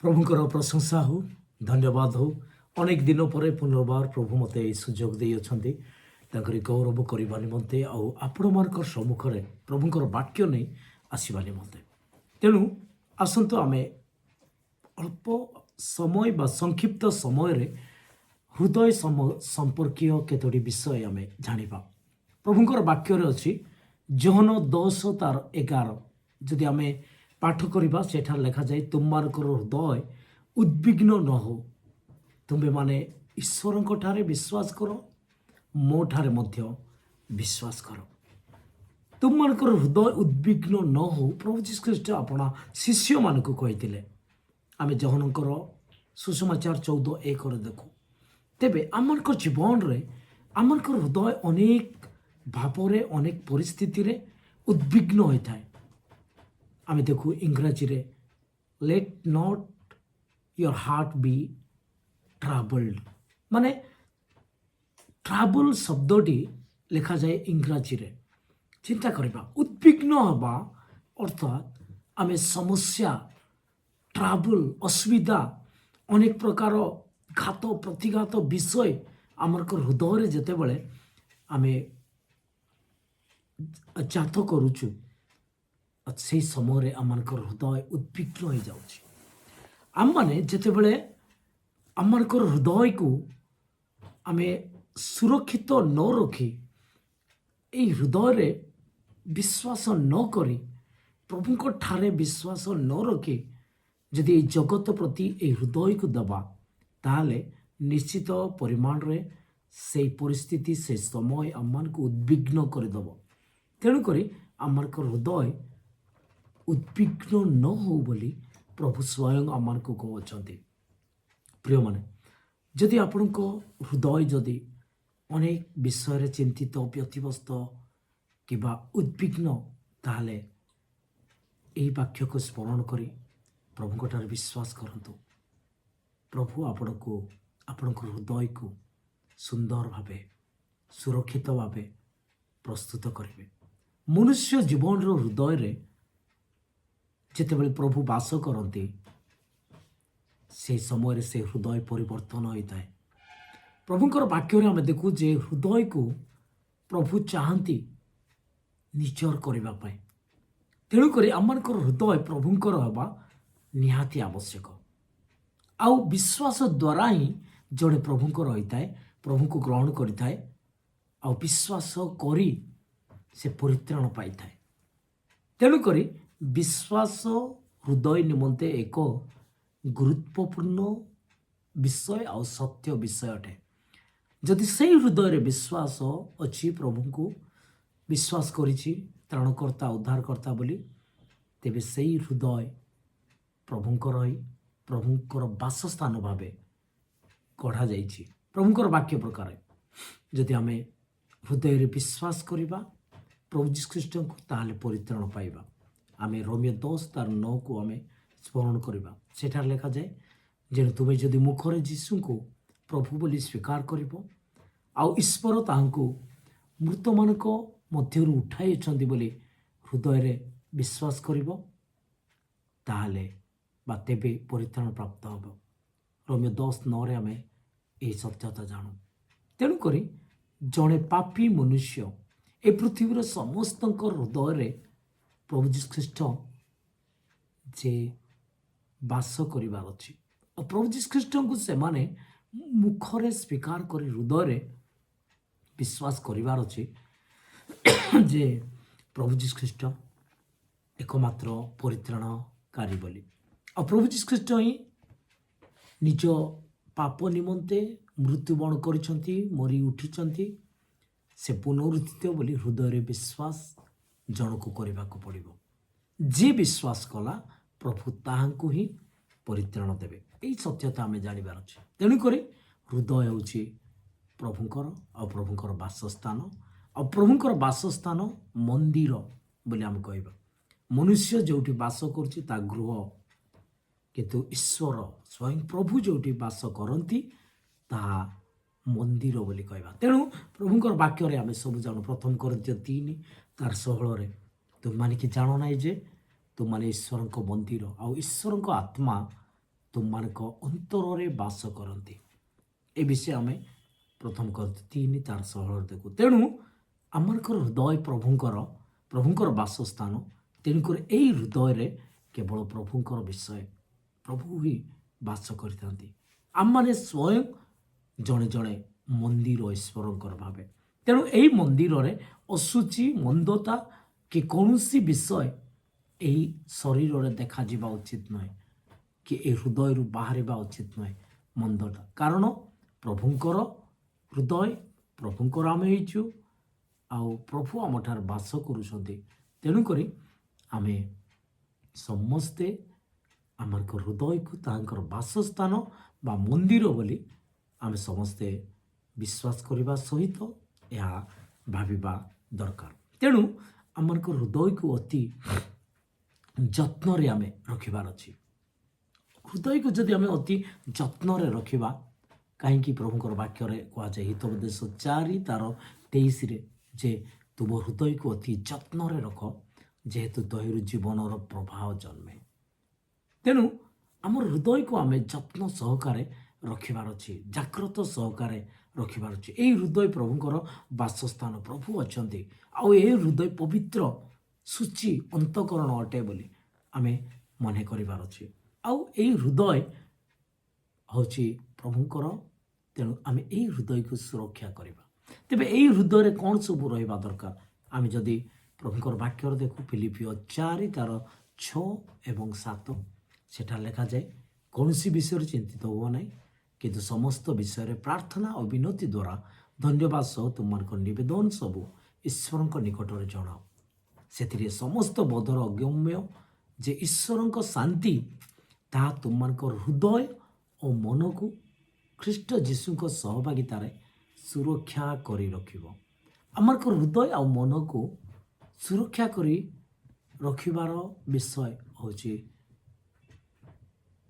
ପ୍ରଭୁଙ୍କର ପ୍ରଶଂସା ହଉ, ଧନ୍ୟବାଦ ହଉ। ଅନେକ ଦିନ ପରେ ପୁନର୍ବାର ପ୍ରଭୁ ମୋତେ ଏହି ସୁଯୋଗ ଦେଇଅଛନ୍ତି ତାଙ୍କରି ଗୌରବ କରିବା ନିମନ୍ତେ ଆଉ ଆପଣମାନଙ୍କ ସମ୍ମୁଖରେ ପ୍ରଭୁଙ୍କର ବାକ୍ୟ ନେଇ ଆସିବା ନିମନ୍ତେ। ତେଣୁ ଆସନ୍ତୁ ଆମେ ଅଳ୍ପ ସମୟ ବା ସଂକ୍ଷିପ୍ତ ସମୟରେ ହୃଦୟ ସମ୍ପର୍କୀୟ କେତୋଟି ବିଷୟ ଆମେ ଜାଣିବା। ପ୍ରଭୁଙ୍କର ବାକ୍ୟରେ ଅଛି ଯୋହନ 10:11। ଯଦି ଆମେ ପାଠ କରିବା ସେଠାରେ ଲେଖାଯାଏ, ତୁମମାନଙ୍କର ହୃଦୟ ଉଦ୍ବିଗ୍ନ ନ ହଉ, ତୁମେମାନେ ଈଶ୍ୱରଙ୍କଠାରେ ବିଶ୍ୱାସ କର, ମୋ ଠାରେ ମଧ୍ୟ ବିଶ୍ୱାସ କର। ତୁମମାନଙ୍କର ହୃଦୟ ଉଦ୍ବିଗ୍ନ ନ ହଉ ପ୍ରଭୁ ଯୀଶୁ ଖ୍ରୀଷ୍ଟ ଆପଣା ଶିଷ୍ୟମାନଙ୍କୁ କହିଥିଲେ। ଆମେ ଯୋହନଙ୍କର ସୁସମାଚାର 14:1 ଦେଖୁ। ତେବେ ଆମମାନଙ୍କର ଜୀବନରେ ଆମମାନଙ୍କର ହୃଦୟ ଅନେକ ଭାବରେ ଅନେକ ପରିସ୍ଥିତିରେ ଉଦ୍ବିଗ୍ନ ହୋଇଥାଏ। ଆମେ ଦେଖୁ ଇଂରାଜୀରେ ଲେଟ୍ ନଟ୍ ୟୋର୍ ହାର୍ଟ ବି ଟ୍ରାବଲ୍ଡ, ମାନେ ଟ୍ରାବଲ୍ ଶବ୍ଦଟି ଲେଖାଯାଏ ଇଂରାଜୀରେ। ଚିନ୍ତା କରିବା, ଉଦ୍ବିଗ୍ନ ହେବା ଅର୍ଥାତ୍ ଆମେ ସମସ୍ୟା, ଟ୍ରାବଲ୍, ଅସୁବିଧା, ଅନେକ ପ୍ରକାର ଘାତ ପ୍ରତିଘାତ ବିଷୟ ଆମମାନଙ୍କର ହୃଦୟରେ ଯେତେବେଳେ ଆମେ ଜାତ କରୁଛୁ, ସେହି ସମୟରେ ଆମମାନଙ୍କର ହୃଦୟ ଉଦ୍ବିଗ୍ନ ହୋଇଯାଉଛି। ଆମମାନେ ଯେତେବେଳେ ଆମମାନଙ୍କର ହୃଦୟକୁ ଆମେ ସୁରକ୍ଷିତ ନ ରଖି, ଏହି ହୃଦୟରେ ବିଶ୍ୱାସ ନ କରି, ପ୍ରଭୁଙ୍କ ଠାରେ ବିଶ୍ୱାସ ନ ରଖି ଯଦି ଏହି ଜଗତ ପ୍ରତି ଏହି ହୃଦୟକୁ ଦେବା, ତାହେଲେ ନିଶ୍ଚିତ ପରିମାଣରେ ସେହି ପରିସ୍ଥିତି, ସେ ସମୟ ଆମମାନଙ୍କୁ ଉଦ୍ବିଗ୍ନ କରିଦେବ। ତେଣୁକରି ଆମମାନଙ୍କର ହୃଦୟ ଉଦ୍ବିଗ୍ନ ନ ହେଉ ବୋଲି ପ୍ରଭୁ ସ୍ୱୟଂ ଆମମାନଙ୍କୁ କହୁଅଛନ୍ତି। ପ୍ରିୟମାନେ, ଯଦି ଆପଣଙ୍କ ହୃଦୟ ଯଦି ଅନେକ ବିଷୟରେ ଚିନ୍ତିତ, ବ୍ୟତିବ୍ୟସ୍ତ କିମ୍ବା ଉଦ୍ବିଗ୍ନ, ତାହେଲେ ଏହି ବାକ୍ୟକୁ ସ୍ମରଣ କରି ପ୍ରଭୁଙ୍କଠାରେ ବିଶ୍ୱାସ କରନ୍ତୁ। ପ୍ରଭୁ ଆପଣଙ୍କୁ, ଆପଣଙ୍କ ହୃଦୟକୁ ସୁନ୍ଦର ଭାବେ, ସୁରକ୍ଷିତ ଭାବେ ପ୍ରସ୍ତୁତ କରିବେ। ମନୁଷ୍ୟ ଜୀବନର ହୃଦୟରେ ଯେତେବେଳେ ପ୍ରଭୁ ବାସ କରନ୍ତି, ସେହି ସମୟରେ ସେ ହୃଦୟ ପରିବର୍ତ୍ତନ ହୋଇଥାଏ। ପ୍ରଭୁଙ୍କର ବାକ୍ୟରେ ଆମେ ଦେଖୁ ଯେ ହୃଦୟକୁ ପ୍ରଭୁ ଚାହାନ୍ତି ନିଜର କରିବା ପାଇଁ। ତେଣୁକରି ଆମମାନଙ୍କର ହୃଦୟ ପ୍ରଭୁଙ୍କର ହେବା ନିହାତି ଆବଶ୍ୟକ। ଆଉ ବିଶ୍ୱାସ ଦ୍ୱାରା ହିଁ ଜଣେ ପ୍ରଭୁଙ୍କର ହୋଇଥାଏ, ପ୍ରଭୁଙ୍କୁ ଗ୍ରହଣ କରିଥାଏ, ଆଉ ବିଶ୍ୱାସ କରି ସେ ପରିତ୍ରାଣ ପାଇଥାଏ। ତେଣୁକରି ବିଶ୍ୱାସ ହୃଦୟ ନିମନ୍ତେ ଏକ ଗୁରୁତ୍ୱପୂର୍ଣ୍ଣ ବିଷୟ ଆଉ ସତ୍ୟ ବିଷୟ ଅଟେ। ଯଦି ସେହି ହୃଦୟରେ ବିଶ୍ୱାସ ଅଛି, ପ୍ରଭୁଙ୍କୁ ବିଶ୍ୱାସ କରିଛି ତ୍ରାଣକର୍ତ୍ତା, ଉଦ୍ଧାରକର୍ତ୍ତା ବୋଲି, ତେବେ ସେହି ହୃଦୟ ପ୍ରଭୁଙ୍କର ହୋଇ ପ୍ରଭୁଙ୍କର ବାସସ୍ଥାନ ଭାବେ ଗଢ଼ାଯାଇଛି। ପ୍ରଭୁଙ୍କର ବାକ୍ୟ ପ୍ରକାର ଯଦି ଆମେ ହୃଦୟରେ ବିଶ୍ୱାସ କରିବା ପ୍ରଭୁ ଯୀଶୁ ଖ୍ରୀଷ୍ଟଙ୍କୁ, ତାହେଲେ ପରିତ୍ରାଣ ପାଇବା। ଆମେ ରୋମିଓ 10:9କୁ ଆମେ ସ୍ମରଣ କରିବା। ସେଠାରେ ଲେଖାଯାଏ, ଯେଣୁ ତୁମେ ଯଦି ମୁଖରେ ଯୀଶୁଙ୍କୁ ପ୍ରଭୁ ବୋଲି ସ୍ୱୀକାର କରିବ ଆଉ ଈଶ୍ୱର ତାହାଙ୍କୁ ମୃତମାନଙ୍କ ମଧ୍ୟରୁ ଉଠାଇଛନ୍ତି ବୋଲି ହୃଦୟରେ ବିଶ୍ୱାସ କରିବ, ତାହେଲେ ବା ତେବେ ପରିତ୍ରାଣ ପ୍ରାପ୍ତ ହେବ। ରୋମିଓ 10:9ରେ ଆମେ ଏହି ସତ୍ୟତା ଜାଣୁ। ତେଣୁକରି ଜଣେ ପାପୀ ମନୁଷ୍ୟ ଏ ପୃଥିବୀର ସମସ୍ତଙ୍କ ହୃଦୟରେ ପ୍ରଭୁ ଯୀଶୁ ଖ୍ରୀଷ୍ଟ ଯେ ବାସ କରିବାର ଅଛି, ଆଉ ପ୍ରଭୁ ଯୀଶୁ ଖ୍ରୀଷ୍ଟଙ୍କୁ ସେମାନେ ମୁଖରେ ସ୍ୱୀକାର କରି ହୃଦୟରେ ବିଶ୍ୱାସ କରିବାର ଅଛି ଯେ ପ୍ରଭୁ ଯୀଶୁ ଖ୍ରୀଷ୍ଟ ଏକମାତ୍ର ପରିତ୍ରାଣକାରୀ ବୋଲି। ଆଉ ପ୍ରଭୁ ଯୀଶୁ ଖ୍ରୀଷ୍ଟ ହିଁ ନିଜ ପାପ ନିମନ୍ତେ ମୃତ୍ୟୁବରଣ କରିଛନ୍ତି, ମରି ଉଠିଛନ୍ତି, ସେ ପୁନରୁତ୍ଥିତ ବୋଲି ହୃଦୟରେ ବିଶ୍ୱାସ ଜଣକୁ କରିବାକୁ ପଡ଼ିବ। ଯିଏ ବିଶ୍ୱାସ କଲା, ପ୍ରଭୁ ତାହାଙ୍କୁ ହିଁ ପରିତ୍ରାଣ ଦେବେ। ଏହି ସତ୍ୟତା ଆମେ ଜାଣିବାର ଅଛି। ତେଣୁକରି ହୃଦୟ ହେଉଛି ପ୍ରଭୁଙ୍କର ଆଉ ପ୍ରଭୁଙ୍କର ବାସସ୍ଥାନ, ଆଉ ପ୍ରଭୁଙ୍କର ବାସସ୍ଥାନ ମନ୍ଦିର ବୋଲି ଆମେ କହିବା। ମନୁଷ୍ୟ ଯେଉଁଠି ବାସ କରୁଛି ତା ଗୃହ, କିନ୍ତୁ ଈଶ୍ୱର ସ୍ୱୟଂ ପ୍ରଭୁ ଯେଉଁଠି ବାସ କରନ୍ତି ତାହା ମନ୍ଦିର ବୋଲି କହିବା। ତେଣୁ ପ୍ରଭୁଙ୍କର ବାକ୍ୟରେ ଆମେ ସବୁ ଜାଣୁ। 1 Corinthians 3:16 ତୁମମାନେ କି ଜାଣ ନାହିଁ ଯେ ତୁମମାନେ ଈଶ୍ୱରଙ୍କ ମନ୍ଦିର ଆଉ ଈଶ୍ୱରଙ୍କ ଆତ୍ମା ତୁମମାନଙ୍କ ଅନ୍ତରରେ ବାସ କରନ୍ତି। ଏ ବିଷୟ ଆମେ ପ୍ରଥମ Corinthians 3:16 ଦେଖୁ। ତେଣୁ ଆମମାନଙ୍କର ହୃଦୟ ପ୍ରଭୁଙ୍କର ବାସସ୍ଥାନ। ତେଣୁକରି ଏହି ହୃଦୟରେ କେବଳ ପ୍ରଭୁଙ୍କର ବିଷୟ, ପ୍ରଭୁ ହିଁ ବାସ କରିଥାନ୍ତି। ଆମମାନେ ସ୍ୱୟଂ ଜଣେ ଜଣେ ମନ୍ଦିର ଈଶ୍ୱରଙ୍କର ଭାବେ। ତେଣୁ ଏହି ମନ୍ଦିରରେ ଅଶୁଚି, ମନ୍ଦତା କି କୌଣସି ବିଷୟ ଏହି ଶରୀରରେ ଦେଖାଯିବା ଉଚିତ ନୁହେଁ, କି ଏହି ହୃଦୟରୁ ବାହାରିବା ଉଚିତ ନୁହେଁ ମନ୍ଦଟା। କାରଣ ପ୍ରଭୁଙ୍କର ହୃଦୟ, ପ୍ରଭୁଙ୍କର ଆମେ ହେଇଛୁ, ଆଉ ପ୍ରଭୁ ଆମଠାରେ ବାସ କରୁଛନ୍ତି। ତେଣୁକରି ଆମେ ସମସ୍ତେ ଆମର ହୃଦୟକୁ ତାଙ୍କର ବାସସ୍ଥାନ ବା ମନ୍ଦିର ବୋଲି ଆମେ ସମସ୍ତେ ବିଶ୍ୱାସ କରିବା ସହିତ ଏହା ଭାବିବା ଦରକାର। ତେଣୁ ଆମମାନଙ୍କର ହୃଦୟକୁ ଅତି ଯତ୍ନରେ ଆମେ ରଖିବାର ଅଛି। ହୃଦୟକୁ ଯଦି ଆମେ ଅତି ଯତ୍ନରେ ରଖିବା, କାହିଁକି ପ୍ରଭୁଙ୍କର ବାକ୍ୟରେ କୁହାଯାଏ ହିତୋପଦେଶ 4:23 ଯେ ତୁମ ହୃଦୟକୁ ଅତି ଯତ୍ନରେ ରଖ, ଯେହେତୁ ତହିଁରୁ ଜୀବନର ପ୍ରବାହ ଜନ୍ମେ। ତେଣୁ ଆମର ହୃଦୟକୁ ଆମେ ଯତ୍ନ ସହକାରେ ରଖିବାର ଅଛି, ଜାଗ୍ରତ ସହକାରେ ରଖିବାର ଅଛି। ଏହି ହୃଦୟ ପ୍ରଭୁଙ୍କର ବାସସ୍ଥାନ, ପ୍ରଭୁ ଅଛନ୍ତି। ଆଉ ଏହି ହୃଦୟ ପବିତ୍ର ସୂଚି ଅନ୍ତଃକରଣ ଅଟେ ବୋଲି ଆମେ ମନେ କରିବାର ଅଛି। ଆଉ ଏହି ହୃଦୟ ହେଉଛି ପ୍ରଭୁଙ୍କର। ତେଣୁ ଆମେ ଏହି ହୃଦୟକୁ ସୁରକ୍ଷା କରିବା। ତେବେ ଏହି ହୃଦୟରେ କ'ଣ ସବୁ ରହିବା ଦରକାର? ଆମେ ଯଦି ପ୍ରଭୁଙ୍କର ବାକ୍ୟରେ ଦେଖୁ ଫିଲିପିଓ 4:6-7 ସେଠାରେ ଲେଖାଯାଏ, କୌଣସି ବିଷୟରେ ଚିନ୍ତିତ ହୁଅ ନାହିଁ, କିନ୍ତୁ ସମସ୍ତ ବିଷୟରେ ପ୍ରାର୍ଥନା ଓ ବିନତି ଦ୍ୱାରା ଧନ୍ୟବାଦ ସହ ତୁମମାନଙ୍କ ନିବେଦନ ସବୁ ଈଶ୍ୱରଙ୍କ ନିକଟରେ ଜଣାଅ। ସେଥିରେ ସମସ୍ତ ବୋଧର ଅଗମ୍ୟ ଯେ ଈଶ୍ୱରଙ୍କ ଶାନ୍ତି ତାହା ତୁମମାନଙ୍କ ହୃଦୟ ଓ ମନକୁ ଖ୍ରୀଷ୍ଟ ଯୀଶୁଙ୍କ ସହଭାଗିତାରେ ସୁରକ୍ଷା କରି ରଖିବ। ଆମର ହୃଦୟ ଆଉ ମନକୁ ସୁରକ୍ଷା କରି ରଖିବାର ବିଷୟ ହେଉଛି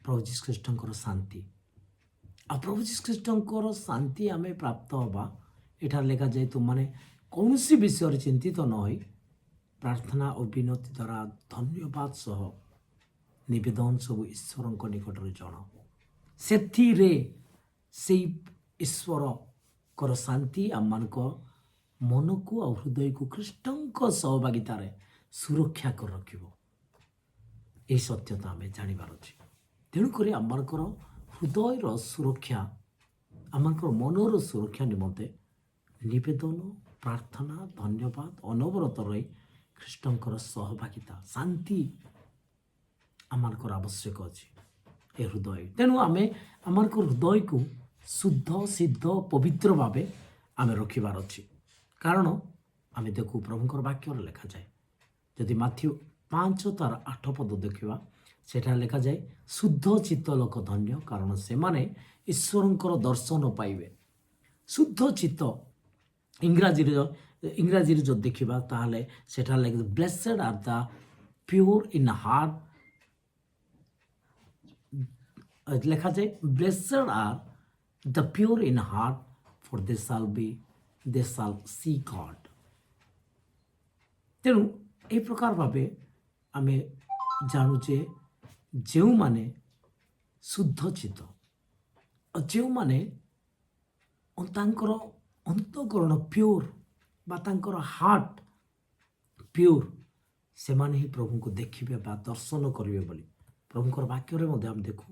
ପ୍ରଭୁ ଯୀଶୁ ଖ୍ରୀଷ୍ଟଙ୍କର ଶାନ୍ତି। ଆଉ ପ୍ରଭୁ ଯୀଶୁ ଖ୍ରୀଷ୍ଟଙ୍କର ଶାନ୍ତି ଆମେ ପ୍ରାପ୍ତ ହେବା, ଏଠାରେ ଲେଖାଯାଏ ତୁମମାନେ କୌଣସି ବିଷୟରେ ଚିନ୍ତିତ ନ ହୋଇ ପ୍ରାର୍ଥନା ଓ ବିନତି ଦ୍ୱାରା ଧନ୍ୟବାଦ ସହ ନିବେଦନ ସବୁ ଈଶ୍ୱରଙ୍କ ନିକଟରେ ଜଣାଅ। ସେଥିରେ ସେଇ ଈଶ୍ୱରଙ୍କର ଶାନ୍ତି ଆମମାନଙ୍କ ମନକୁ ଆଉ ହୃଦୟକୁ ଖ୍ରୀଷ୍ଟଙ୍କ ସହଭାଗିତାରେ ସୁରକ୍ଷା କରି ରଖିବ। ଏହି ସତ୍ୟତା ଆମେ ଜାଣିବାର ଅଛି। ତେଣୁକରି ଆମମାନଙ୍କର ହୃଦୟର ସୁରକ୍ଷା, ଆମମାନଙ୍କର ମନର ସୁରକ୍ଷା ନିମନ୍ତେ ନିବେଦନ, ପ୍ରାର୍ଥନା, ଧନ୍ୟବାଦ, ଅନବରତ ରହି ଖ୍ରୀଷ୍ଟଙ୍କର ସହଭାଗିତା, ଶାନ୍ତି ଆମମାନଙ୍କର ଆବଶ୍ୟକ ଅଛି ଏ ହୃଦୟ। ତେଣୁ ଆମେ ଆମମାନଙ୍କ ହୃଦୟକୁ ଶୁଦ୍ଧ, ସିଦ୍ଧ, ପବିତ୍ର ଭାବେ ଆମେ ରଖିବାର ଅଛି। କାରଣ ଆମେ ଦେଖୁ ପ୍ରଭୁଙ୍କର ବାକ୍ୟରେ ଲେଖାଯାଏ, ଯଦି ମାଥ୍ୟୁ 5:8 ଦେଖିବା, ସେଠାରେ ଲେଖାଯାଏ, ଶୁଦ୍ଧ ଚିତ୍ତ ଲୋକ ଧନ୍ୟ, କାରଣ ସେମାନେ ଈଶ୍ୱରଙ୍କର ଦର୍ଶନ ପାଇବେ। ଶୁଦ୍ଧ ଚିତ୍ତ ଇଂରାଜୀରେ ଯଦି ଦେଖିବା ତାହେଲେ ସେଠାରେ ଲେଖା, blessed are the pure in heart, ଲେଖାଯାଏ, blessed are the pure in heart for they shall see God. ତେଣୁ ଏହି ପ୍ରକାର ଭାବେ ଆମେ ଜାଣୁ ଯେ ଯେଉଁମାନେ ଶୁଦ୍ଧ ଚିତ୍ତ, ଯେଉଁମାନେ ତାଙ୍କର ଅନ୍ତଃକରଣ ପିଓର ବା ତାଙ୍କର ହାର୍ଟ ପିଓର, ସେମାନେ ହିଁ ପ୍ରଭୁଙ୍କୁ ଦେଖିବେ ବା ଦର୍ଶନ କରିବେ ବୋଲି ପ୍ରଭୁଙ୍କର ବାକ୍ୟରେ ମଧ୍ୟ ଆମେ ଦେଖୁ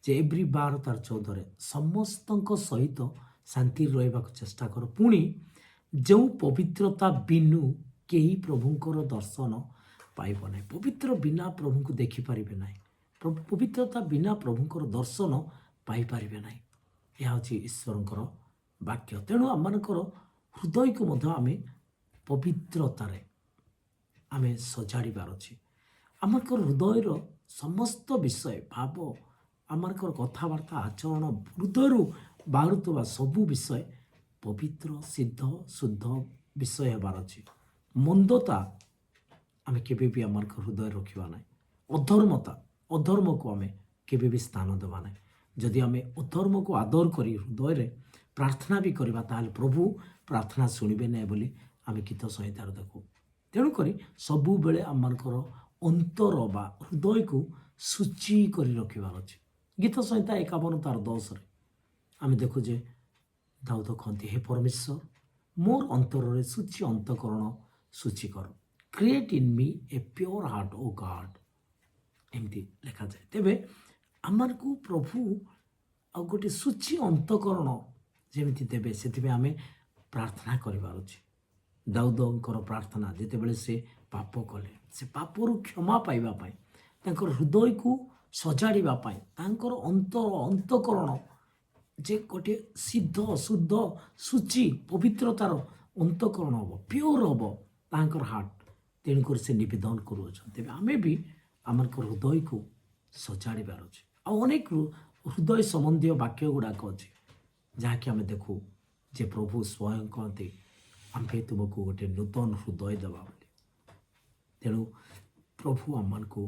ଯେ ଏଭ୍ରି 12:14 ସମସ୍ତଙ୍କ ସହିତ ଶାନ୍ତିରେ ରହିବାକୁ ଚେଷ୍ଟା କର, ପୁଣି ଯେଉଁ ପବିତ୍ରତା ବିନୁ କେହି ପ୍ରଭୁଙ୍କର ଦର୍ଶନ ପାଇବ ନାହିଁ। ପବିତ୍ର ବିନା ପ୍ରଭୁଙ୍କୁ ଦେଖିପାରିବେ ନାହିଁ, ପବିତ୍ରତା ବିନା ପ୍ରଭୁଙ୍କର ଦର୍ଶନ ପାଇପାରିବେ ନାହିଁ। ଏହା ହେଉଛି ଈଶ୍ୱରଙ୍କର ବାକ୍ୟ। ତେଣୁ ଆମମାନଙ୍କର ହୃଦୟକୁ ମଧ୍ୟ ଆମେ ପବିତ୍ରତାରେ ଆମେ ସଜାଡ଼ିବାର ଅଛି। ଆମମାନଙ୍କର ହୃଦୟର ସମସ୍ତ ବିଷୟ, ଭାବ, ଆମମାନଙ୍କର କଥାବାର୍ତ୍ତା, ଆଚରଣ, ହୃଦୟରୁ ବାହାରୁଥିବା ସବୁ ବିଷୟ ପବିତ୍ର, ସିଦ୍ଧ, ଶୁଦ୍ଧ ବିଷୟ ହେବାର ଅଛି। ମନ୍ଦତା ଆମେ କେବେ ବି ଆମମାନଙ୍କର ହୃଦୟରେ ରଖିବା ନାହିଁ। ଅଧର୍ମକୁ ଆମେ କେବେ ବି ସ୍ଥାନ ଦେବା ନାହିଁ। ଯଦି ଆମେ ଅଧର୍ମକୁ ଆଦର କରି ହୃଦୟରେ ପ୍ରାର୍ଥନା ବି କରିବା, ତାହେଲେ ପ୍ରଭୁ ପ୍ରାର୍ଥନା ଶୁଣିବେ ନାହିଁ ବୋଲି ଆମେ ଗୀତ ସଂହିତାରେ ଦେଖୁ। ତେଣୁକରି ସବୁବେଳେ ଆମମାନଙ୍କର ଅନ୍ତର ବା ହୃଦୟକୁ ଶୁଚି କରି ରଖିବାର ଅଛି। ଗୀତ ସଂହିତା 51:10 ଆମେ ଦେଖୁ ଯେ ଦାଉଦ କହନ୍ତି, ହେ ପରମେଶ୍ୱର ମୋର ଅନ୍ତରରେ ସୂଚି ଅନ୍ତଃକରଣ ସୂଚି କର, କ୍ରିଏଟ୍ ଇନ୍ ମି ଏ ପ୍ୟୋର ହାର୍ଟ ଓ ଗାଡ୍। ଏମିତି ଲେଖାଯାଏ। ତେବେ ଆମମାନଙ୍କୁ ପ୍ରଭୁ ଆଉ ଗୋଟେ ସୂଚି ଅନ୍ତଃକରଣ ଯେମିତି ଦେବେ, ସେଥିପାଇଁ ଆମେ ପ୍ରାର୍ଥନା କରିବାର ଅଛି। ଦାଉଦଙ୍କର ପ୍ରାର୍ଥନା, ଯେତେବେଳେ ସେ ପାପ କଲେ, ସେ ପାପରୁ କ୍ଷମା ପାଇବା ପାଇଁ, ତାଙ୍କର ହୃଦୟକୁ ସଜାଡ଼ିବା ପାଇଁ, ତାଙ୍କର ଅନ୍ତଃକରଣ ଯେ ଗୋଟିଏ ସିଦ୍ଧ ଶୁଦ୍ଧ ସୂଚି ପବିତ୍ରତାର ଅନ୍ତଃକରଣ ହେବ, ପିଓର ହେବ ତାଙ୍କର ହାର୍ଟ। ତେଣୁକରି ସେ ନିବେଦନ କରୁଅଛନ୍ତି। ତେବେ ଆମେ ବି ଆମଙ୍କର ହୃଦୟକୁ ସଜାଡ଼ିବାର ଅଛି। ଆଉ ଅନେକ ହୃଦୟ ସମ୍ବନ୍ଧୀୟ ବାକ୍ୟ ଗୁଡ଼ାକ ଅଛି, ଯାହାକି ଆମେ ଦେଖୁ ଯେ ପ୍ରଭୁ ସ୍ୱୟଂ କହନ୍ତି, ଆମ୍ଭେ ତୁମକୁ ଗୋଟେ ନୂତନ ହୃଦୟ ଦେବା ବୋଲି। ତେଣୁ ପ୍ରଭୁ ଆମମାନଙ୍କୁ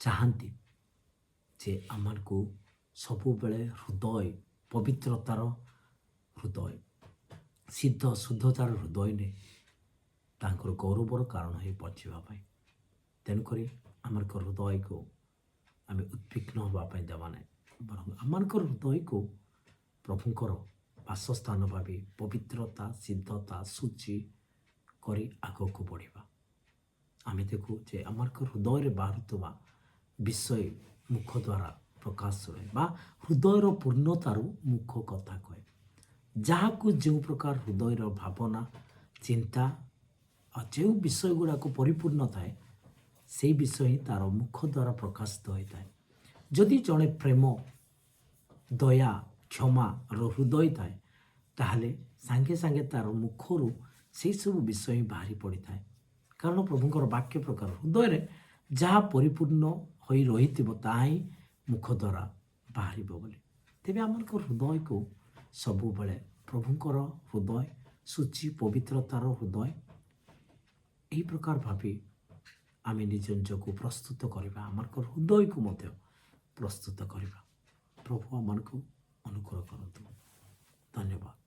ଚାହାନ୍ତି ଯେ ଆମମାନଙ୍କୁ ସବୁବେଳେ ହୃଦୟ, ପବିତ୍ରତାର ହୃଦୟ, ସିଦ୍ଧ ଶୁଦ୍ଧତାର ହୃଦୟ ନେଇ ତାଙ୍କର ଗୌରବର କାରଣ ହୋଇ ବଞ୍ଚିବା ପାଇଁ। ତେଣୁକରି ଆମଙ୍କର ହୃଦୟକୁ ଆମେ ଉଦ୍ବିଗ୍ନ ହେବା ପାଇଁ ଦେବା ନାହିଁ, ବରଂ ଆମମାନଙ୍କର ହୃଦୟକୁ ପ୍ରଭୁଙ୍କର ବାସସ୍ଥାନ ଭାବି ପବିତ୍ରତା, ସିଦ୍ଧତା, ସୂଚି କରି ଆଗକୁ ବଢ଼ିବା। ଆମେ ଦେଖୁ ଯେ ଆମମାନଙ୍କର ହୃଦୟରେ ବାହାରୁଥିବା ବିଷୟ ମୁଖ ଦ୍ୱାରା ପ୍ରକାଶ ହୁଏ, ବା ହୃଦୟର ପୂର୍ଣ୍ଣତାରୁ ମୁଖ କଥା କହେ। ଯାହାକୁ ଯେଉଁ ପ୍ରକାର ହୃଦୟର ଭାବନା, ଚିନ୍ତା ଆଉ ଯେଉଁ ବିଷୟ ଗୁଡ଼ାକ ପରିପୂର୍ଣ୍ଣ ଥାଏ, ସେଇ ବିଷୟ ହିଁ ତା'ର ମୁଖ ଦ୍ୱାରା ପ୍ରକାଶିତ ହୋଇଥାଏ। ଯଦି ଜଣେ ପ୍ରେମ, ଦୟା, କ୍ଷମାର ହୃଦୟ ଥାଏ, ତାହେଲେ ସାଙ୍ଗେ ସାଙ୍ଗେ ତା'ର ମୁଖରୁ ସେହିସବୁ ବିଷୟ ହିଁ ବାହାରି ପଡ଼ିଥାଏ। କାରଣ ପ୍ରଭୁଙ୍କର ବାକ୍ୟ ପ୍ରକାର ହୃଦୟରେ ଯାହା ପରିପୂର୍ଣ୍ଣ ହୋଇ ରହିଥିବ, ତାହା ହିଁ ମୁଖ ଦ୍ୱାରା ବାହାରିବ ବୋଲି। ତେବେ ଆମମାନଙ୍କର ହୃଦୟକୁ ସବୁବେଳେ ପ୍ରଭୁଙ୍କର ହୃଦୟ, ସୂଚି ପବିତ୍ରତାର ହୃଦୟ, ଏହି ପ୍ରକାର ଭାବି ଆମେ ନିଜ ନିଜକୁ ପ୍ରସ୍ତୁତ କରିବା, ଆମମାନଙ୍କର ହୃଦୟକୁ ମଧ୍ୟ ପ୍ରସ୍ତୁତ କରିବା। ପ୍ରଭୁ ଆମମାନଙ୍କୁ ଅନୁଗ୍ରହ କରନ୍ତୁ। ଧନ୍ୟବାଦ।